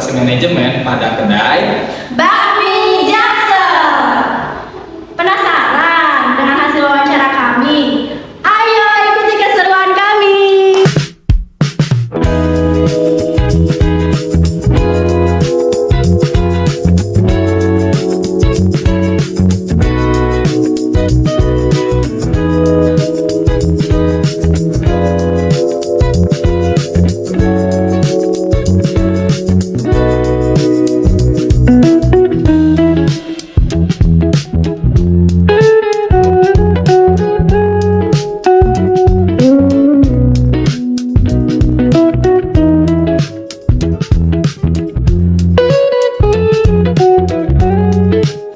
informasi manajemen pada kedai Bakmi Jaksel. Penasaran dengan hasil wawancara kami? Ayo ikuti keseruan kami.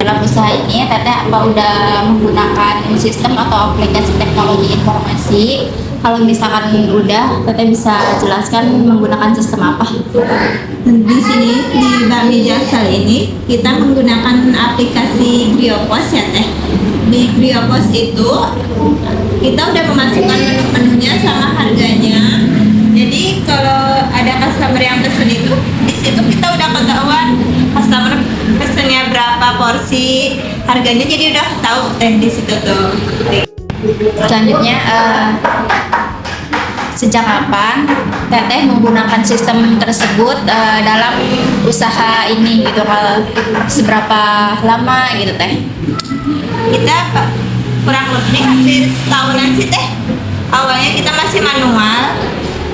Dalam usaha ini, Teteh apa udah menggunakan sistem atau aplikasi teknologi informasi? Kalau misalkan udah, Teteh bisa jelaskan menggunakan sistem apa? Di sini di Bakmi Jaksel ini kita menggunakan aplikasi Griopos ya Teh. Di Griopos itu kita udah memasukkan menu-menunya sama harganya. Jadi kalau ada customer yang pesen itu di situ kita udah ketahuan customer pesennya berapa porsi, harganya jadi udah tahu Teh di situ tuh. Selanjutnya, sejak kapan Teteh menggunakan sistem tersebut dalam usaha ini gitu? Kalau seberapa lama gitu Teh? Kita kurang lebih hampir setahunan sih Teh. Awalnya kita masih manual.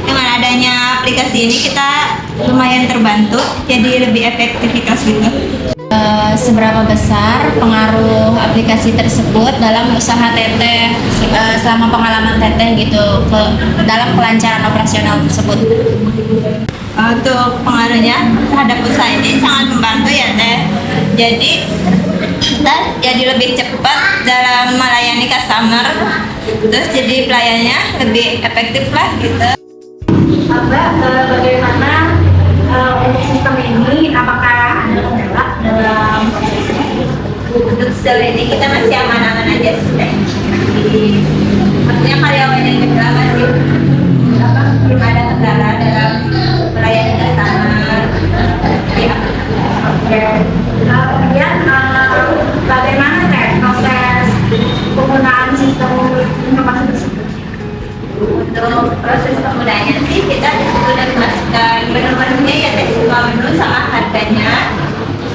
Dengan adanya aplikasi ini kita lumayan terbantu, jadi lebih efektivitas gitu. Seberapa besar pengaruh aplikasi tersebut dalam usaha Teteh selama pengalaman Teteh gitu dalam kelancaran operasional tersebut? Untuk pengaruhnya terhadap usaha ini sangat membantu ya Teh. Jadi kita jadi lebih cepat dalam melayani customer, terus jadi pelayannya lebih efektif lah gitu. Mbak, bagaimana untuk sistem ini? Apakah ada kendala dalam prosesnya? Untuk sejauh ini kita masih aman-aman aja sih Teh. Maksudnya karyawannya juga masih belum ada kendala dalam melayani customer. Ya. Oke. Kemudian bagaimana Teh proses penggunaan sistem informasi tersebut? Untuk proses penggunaannya sih kita disitu udah memasukkan menu-menunya ya Teh, semua menu sama harganya.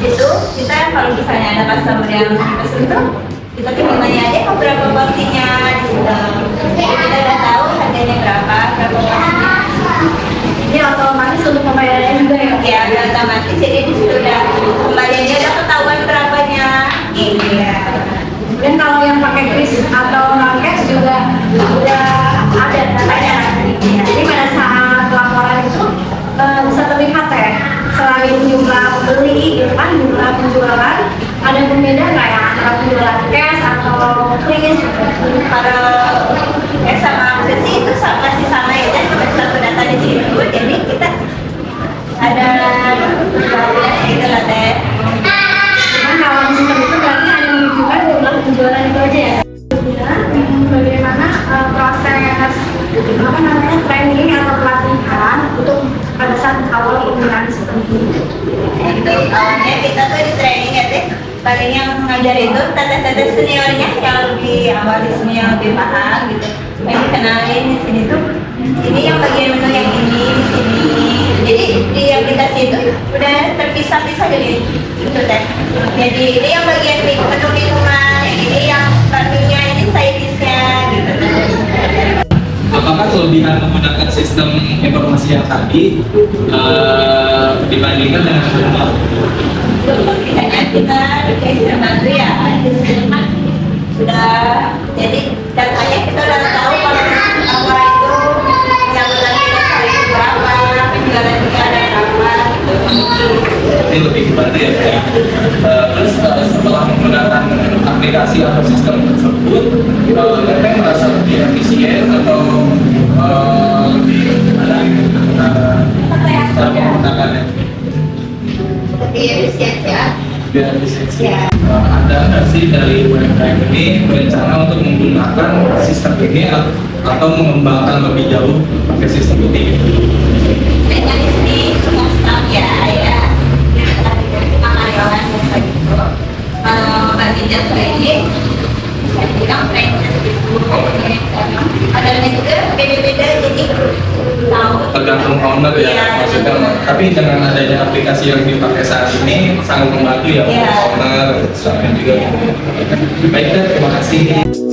Itu kita kalau misalnya ada customer yang pesen tuh kita tinggal nanya aja mau berapa porsinya di situ. Jadi kita udah tahu harganya berapa porsinya. Ini otomatis untuk pembayarannya juga ya? Ya udah otomatis, jadi di situ udah kembaliannya udah ketahuan berapanya. Gitu ya. Kemudian kalau yang pakai kris atau non cash juga udah ada datanya. Jadi pada saat laporan itu bisa terlihat ya, selain jumlah pembeli, gitu kan, jumlah penjualan, ada pembeda nggak ya antara penjualan cash atau kris? Kalau sama sesi itu masih sama ya dan satu data di situ, jadi kita ada variasi gitu lah Teh. Cuman kalau di sistem itu berarti hanya menunjukkan jumlah penjualan itu aja ya. Kemudian bagaimana proses training atau pelatihan untuk pada saat awal penggunaan sistem ini? Untuk awalnya kita tuh di training ya Teh. Paling yang mengajar itu teteh-teteh seniornya yang lebih awal di sini yang lebih paham gitu. Yang dikenalin di sini tuh ini yang bagian menu yang ini di sini. Jadi di aplikasi itu udah terpisah-pisah jadi gitu Teh. Jadi ini yang bagian menu minuman, ini yang bakminya, ini side dish-nya gitu Teh. apakah kelebihan menggunakan sistem informasi yang tadi dibandingkan dengan sebelumnya? Kita terbantu ya, udah jadi datanya kita udah tahu kalau apa itu yang kita cari berapa, penjualan kita ada berapa gitu. Ini lebih dibantu ya. Terus setelah menggunakan aplikasi atau sistem tersebut, Teteh merasa lebih efisien atau lebih ada dalam menggunakannya? Lebih efisien ya. Biar efisiensi. Ya. Ada nggak sih dari UMKM ini berencana untuk menggunakan sistem ini atau mengembangkan lebih jauh pakai sistem ini? Mekanisme cuma staff ya. jasa ini bisa dibilang franchise gitu. Ada juga beda-beda jadi tahu. Tergantung owner ya, Iya. maksudnya. Tapi dengan adanya aplikasi yang dipakai saat ini sangat membantu ya Iya. untuk owner, sampai juga. Baik, terima kasih.